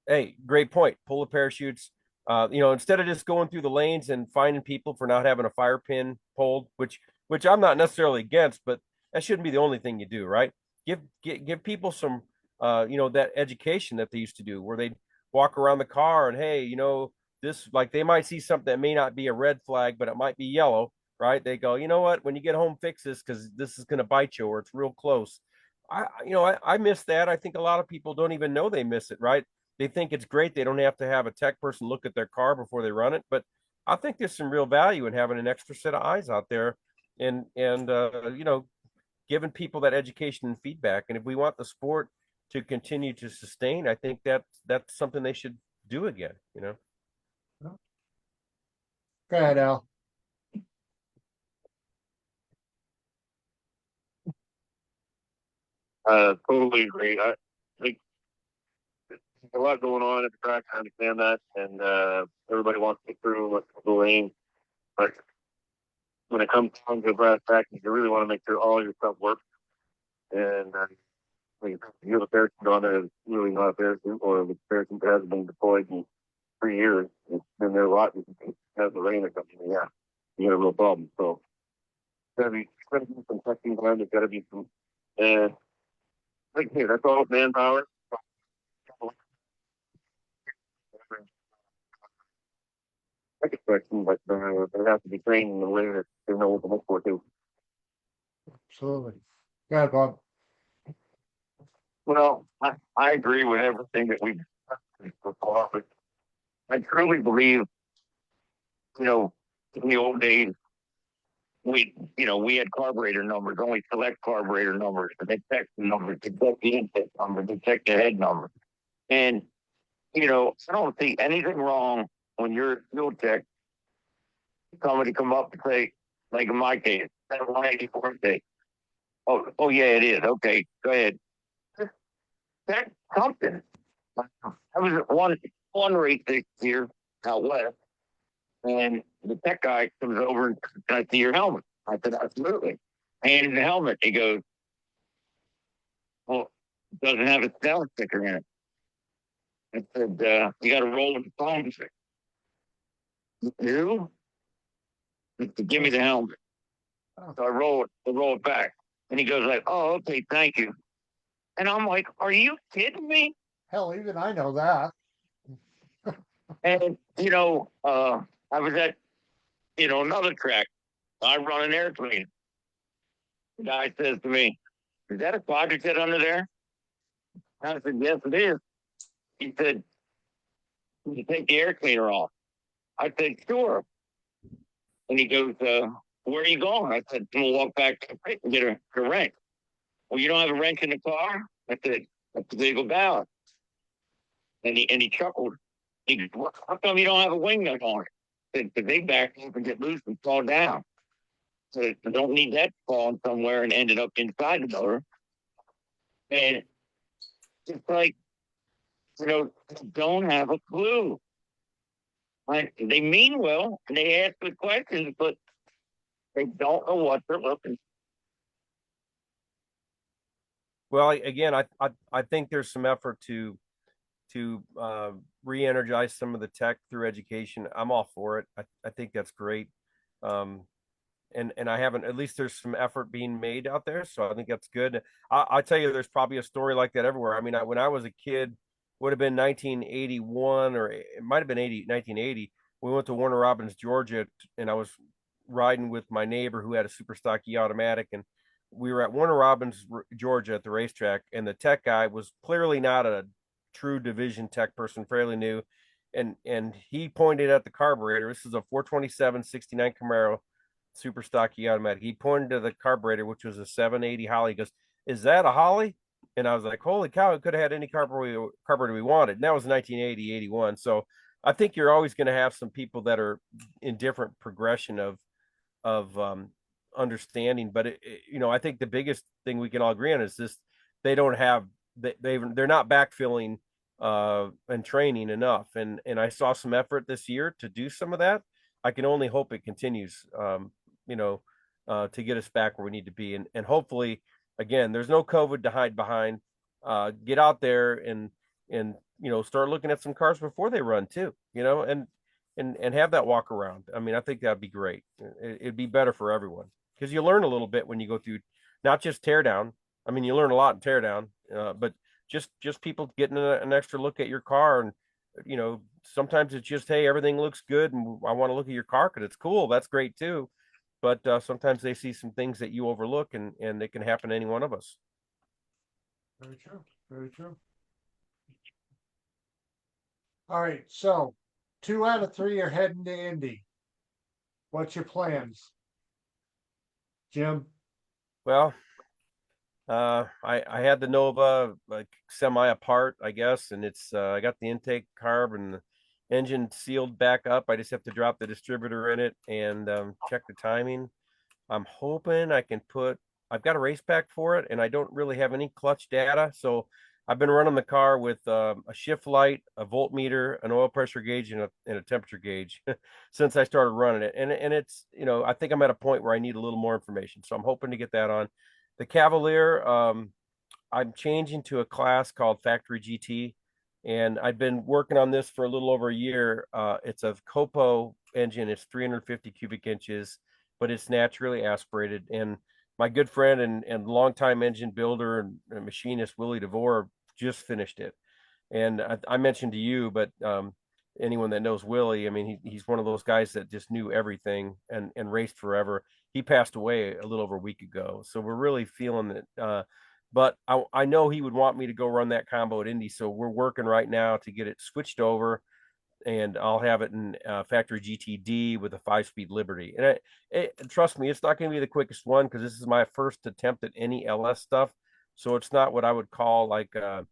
hey, great point. Pull the parachutes. Instead of just going through the lanes and finding people for not having a fire pin pulled, which I'm not necessarily against, but that shouldn't be the only thing you do, right? Give people some, that education that they used to do, where they walk around the car and, hey, this, like, they might see something that may not be a red flag, but it might be yellow, right? They go, you know what? When you get home, fix this because this is going to bite you, or it's real close. I miss that. I think a lot of people don't even know they miss it, right? They think it's great. They don't have to have a tech person look at their car before they run it. But I think there's some real value in having an extra set of eyes out there, and giving people that education and feedback. And if we want the sport to continue to sustain, I think that's something they should do again. go ahead, Al. Totally agree. I think there's a lot going on at the track. I understand that, and everybody wants to get through the lane. But when it comes down to brass tacks, you really want to make sure all your stuff works. And like, you have a parachute on there that's really not a parachute, or the parachute hasn't been deployed in 3 years. It's been there a lot. It has the rain or something. Yeah, you got a real problem. So there's got to be some testing done. There's got to be some, and like, hey, that's all manpower. Second question, but they have to be trained in the way that they know what to look for too. Absolutely. Go ahead, Bob. Well, I agree with everything that we've discussed so far, but I truly believe, in the old days, we had carburetor numbers, only select carburetor numbers, to detect the numbers, to detect the intake number, to detect the head number. And, I don't see anything wrong when you're a fuel tech, somebody come up and say, like in my case, that 184 birthday. Oh yeah, it is. Okay, go ahead. That's something. I was at one race this year out west, and the tech guy comes over and I see your helmet. I said, absolutely. I handed the helmet. He goes, well, it doesn't have a sound sticker in it. I said, you got to roll with the phone. You do? He said, give me the helmet. So I roll it back. And he goes like, oh, okay, thank you. And I'm like, are you kidding me? Hell, even I know that. And, I was at, another track. I run an airplane. The guy says to me, is that a quadrant jet under there? I said, yes, it is. He said, can you take the air cleaner off? I said, sure. And he goes, where are you going? I said, I'm going to walk back to the pit and get a wrench. Well, you don't have a wrench in the car? I said, that's the legal balance. And he chuckled. He goes, how come you don't have a wing nut on it? I said, because they back up and get loose and fall down. So you don't need that falling somewhere and ended up inside the motor. And it's like, they don't have a clue. Like, they mean well and they ask good questions, but they don't know what they're looking for. Well, again, I think there's some effort to re-energize some of the tech through education. I'm all for it. I think that's great. Um, and I haven't, at least there's some effort being made out there. So I think that's good. I tell you, there's probably a story like that everywhere. I mean, when I was a kid, would have been 1981, or it might have been 1980. We went to Warner Robins, Georgia, and I was riding with my neighbor who had a super stocky automatic. And we were at Warner Robins, Georgia at the racetrack. And the tech guy was clearly not a true division tech person, fairly new. And he pointed at the carburetor. This is a 427 69 Camaro, super stocky automatic. He pointed to the carburetor, which was a 780 Holly. He goes, "Is that a Holly?" And I was like, "Holy cow! It could have had any carburetor we wanted." And that was 1980, 81. So I think you're always going to have some people that are in different progression of understanding. But I think the biggest thing we can all agree on is this: they don't have they're not backfilling and training enough. And I saw some effort this year to do some of that. I can only hope it continues. To get us back where we need to be. And hopefully, again, there's no COVID to hide behind. Get out there and start looking at some cars before they run too. And have that walk around. I mean, I think that'd be great. It'd be better for everyone because you learn a little bit when you go through, not just tear down. I mean, you learn a lot in tear down, but just people getting an extra look at your car. And sometimes it's just, hey, everything looks good and I want to look at your car because it's cool. That's great too. But sometimes they see some things that you overlook, and it can happen to any one of us. Very true. Very true. All right. So 2 out of 3 are heading to Indy. What's your plans, Jim? Well, I had the Nova like semi apart, I guess, and it's I got the intake carb and the engine sealed back up. I just have to drop the distributor in it and check the timing. I'm hoping I can I've got a race pack for it, and I don't really have any clutch data. So I've been running the car with a shift light, a voltmeter, an oil pressure gauge, and a temperature gauge since I started running it. And it's, I think I'm at a point where I need a little more information. So I'm hoping to get that on. The Cavalier, I'm changing to a class called Factory GT. And I've been working on this for a little over a year. It's a Copo engine. It's 350 cubic inches, but it's naturally aspirated. And my good friend and longtime engine builder and machinist Willie DeVore just finished it. And I mentioned to you, but anyone that knows Willie, I mean, he's one of those guys that just knew everything and raced forever. He passed away a little over a week ago, so we're really feeling it. But I know he would want me to go run that combo at Indy, so we're working right now to get it switched over, and I'll have it in factory GTD with a 5-speed Liberty. And trust me, it's not going to be the quickest one because this is my first attempt at any LS stuff, so it's not what I would call like a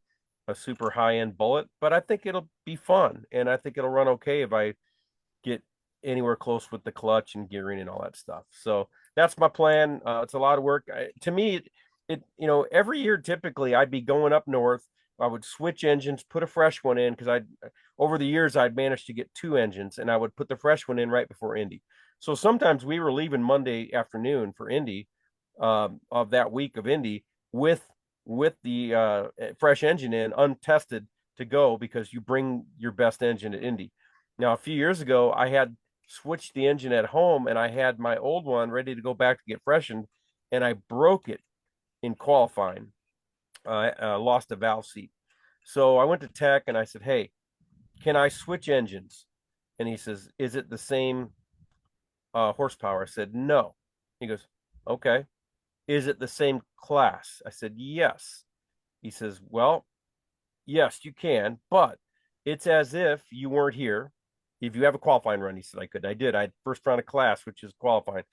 super high-end bullet, but I think it'll be fun, and I think it'll run okay if I get anywhere close with the clutch and gearing and all that stuff. So that's my plan. It's a lot of work. To me, every year typically I'd be going up north. I would switch engines, put a fresh one in because over the years I'd managed to get 2 engines, and I would put the fresh one in right before Indy. So sometimes we were leaving Monday afternoon for Indy, of that week of Indy with the fresh engine in untested to go because you bring your best engine at Indy. Now, a few years ago, I had switched the engine at home and I had my old one ready to go back to get freshened, and I broke it in qualifying. I lost a valve seat. So I went to tech and I said, "Hey, can I switch engines?" And he says, "Is it the same horsepower?" I said, "No." He goes, "Okay. Is it the same class?" I said, "Yes." He says, "Well, yes, you can, but it's as if you weren't here. If you have a qualifying run," he said, "I could." I did. I had first round of class, which is qualifying.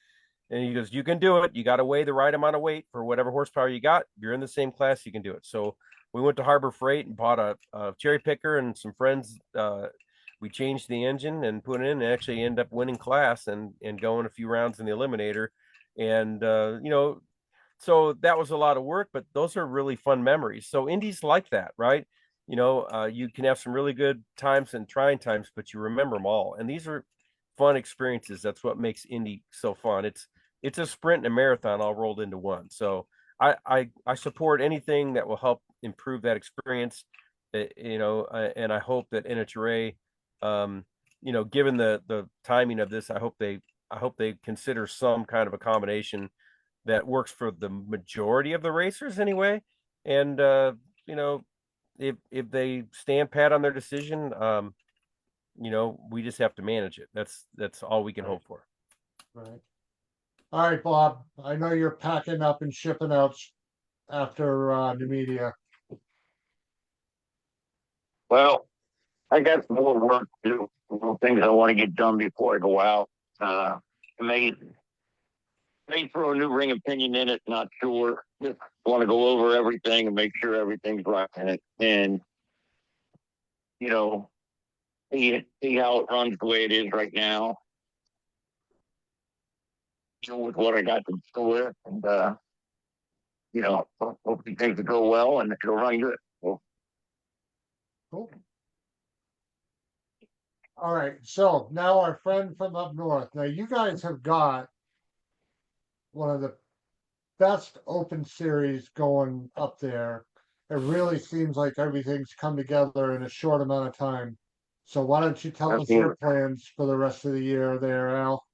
And he goes, "You can do it. You got to weigh the right amount of weight for whatever horsepower you got. You're in the same class. You can do it." So we went to Harbor Freight and bought a cherry picker and some friends. We changed the engine and put it in and actually ended up winning class and going a few rounds in the eliminator. And so that was a lot of work, but those are really fun memories. So Indy's like that, right? You can have some really good times and trying times, but you remember them all. And these are fun experiences. That's what makes Indy so fun. It's a sprint and a marathon all rolled into one. So I support anything that will help improve that experience. And I hope that NHRA, given the timing of this, I hope they consider some kind of accommodation that works for the majority of the racers anyway. And if they stand pat on their decision, we just have to manage it. That's all we can hope for. Right. All right, Bob. I know you're packing up and shipping out after the media. Well, I got some more work to do. Some things I want to get done before I go out. I may throw a new ring opinion in it. Not sure. Just want to go over everything and make sure everything's right in it, and see how it runs the way it is right now. Deal with what I got to deal with, and hopefully things will go well and it'll run good. So, Cool. All right. So now our friend from up north. Now you guys have got one of the best open series going up there. It really seems like everything's come together in a short amount of time. So why don't you tell us your plans for the rest of the year there, Al?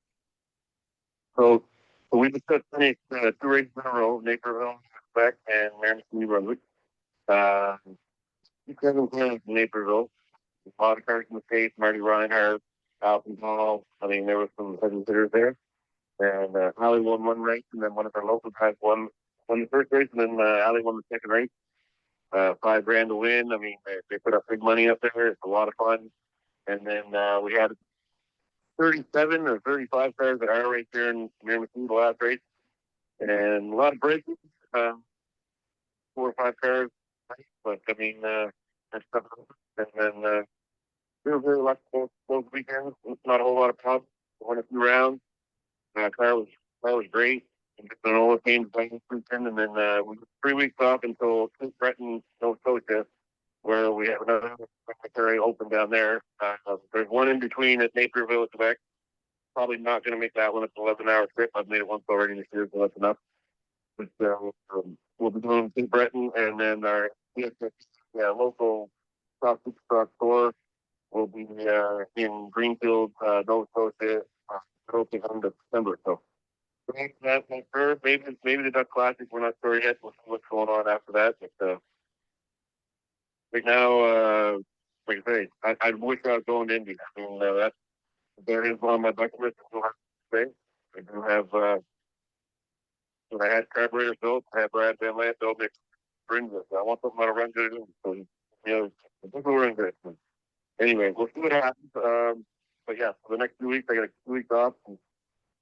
So we discussed two races in a row, Naperville, Quebec, and Maryland, New Brunswick. 2010 Naperville. A lot of cars in the States, Marty Reinhardt, Alton Hall. I mean, there was some heavy hitters there. And Ali won one race, and then one of our local guys won the first race, and then Ali won the second race. $5,000 to win. I mean, they put up big money up there. It's a lot of fun. And then we had 37 or 35 cars at our race here in Miramichi, the last race, and a lot of braking. 4 or 5 cars, but I mean, that's stuff. And then we were very lucky both weekends. Not a whole lot of problems. Won a few rounds. Car was great. And then all the games playing this weekend, and then we took 3 weeks off until St. Breton, Nova Scotia, where we have another cemetery open down there. There's one in between at Naperville, Quebec. Probably not going to make that one. It's an 11-hour trip. I've made it once already this year, so that's enough. But we'll be doing St. Breton, and then our local South Superstock store will be in Greenfield, Nova Scotia, in December. So maybe the Duck Classic. We're not sure yet. We'll see what's going on after that. But right now, like I say, I wish I was going to Indy. I mean, that is on my bucket list. I do have I had carburetors built. I had Brad Van Lant built it. I want something that'll run good. So, I think we'll run good. Anyway, we'll see what happens. But yeah, for the next 2 weeks, I got 2 weeks off and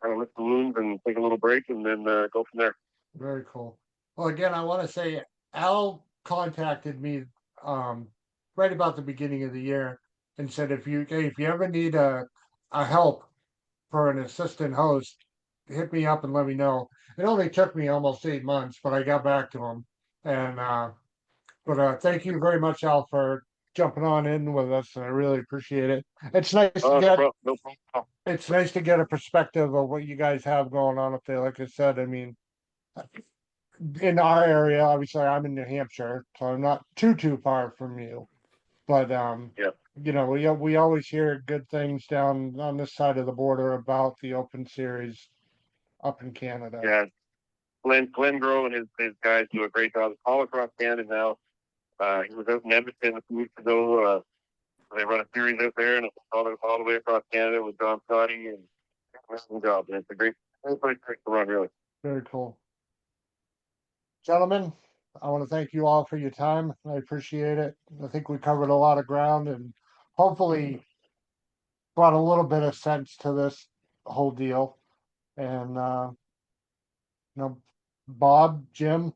kind of lift the wounds and take a little break and then go from there. Very cool. Well, again, I want to say Al contacted me right about the beginning of the year and said if you ever need a help for an assistant host, hit me up and let me know. It only took me almost 8 months, but I got back to him. And thank you very much, Al, for jumping on in with us, and I really appreciate it. It's nice to get it's nice to get a perspective of what you guys have going on up there. Like I said, I mean, in our area, obviously, I'm in New Hampshire, so I'm not too far from you. But we always hear good things down on this side of the border about the Open Series up in Canada. Yeah, Glenn Grove and his guys do a great job all across Canada now. He was out in Edmonton a few weeks ago. They run a series out there, and it's all the way across Canada with John Scotty and amazing job. And it's a great place to run, really. Very cool. Gentlemen, I want to thank you all for your time. I appreciate it. I think we covered a lot of ground and hopefully brought a little bit of sense to this whole deal. And Bob, Jim,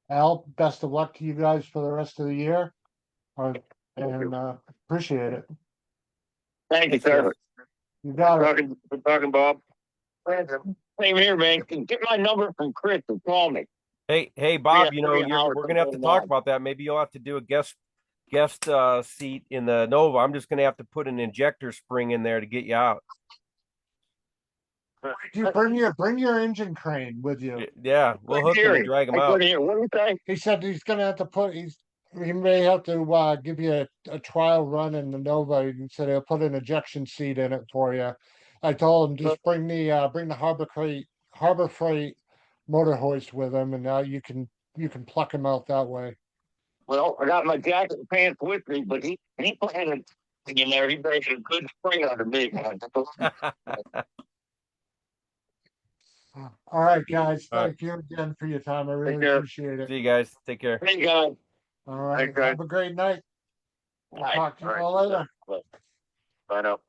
Al, best of luck to you guys for the rest of the year. And appreciate it. Thank you, sir. You got it. Good talking, Bob. Same here, man. Get my number from Chris and call me. Hey, Bob. Yeah, 3 hours We're gonna have to talk about that. Maybe you'll have to do a guest seat in the Nova. I'm just gonna have to put an injector spring in there to get you out. You bring your engine crane with you. Yeah, we'll hook him and drag him I out. couldn't hear. What do you say? He said he's gonna have to he may have to give you a trial run in the Nova. He said he'll put an ejection seat in it for you. I told him just bring the Harbor Freight motor hoist with him, and now you can pluck him out that way. Well, I got my jacket and pants with me, but he planted in there. He made a good spring under me. All right, guys. All right. Thank you again for your time. I really care. appreciate it. See you guys. Take care. Hey, guys. All right. Thanks, guys. Have a great night. We'll Bye. talk to you all later. Bye now.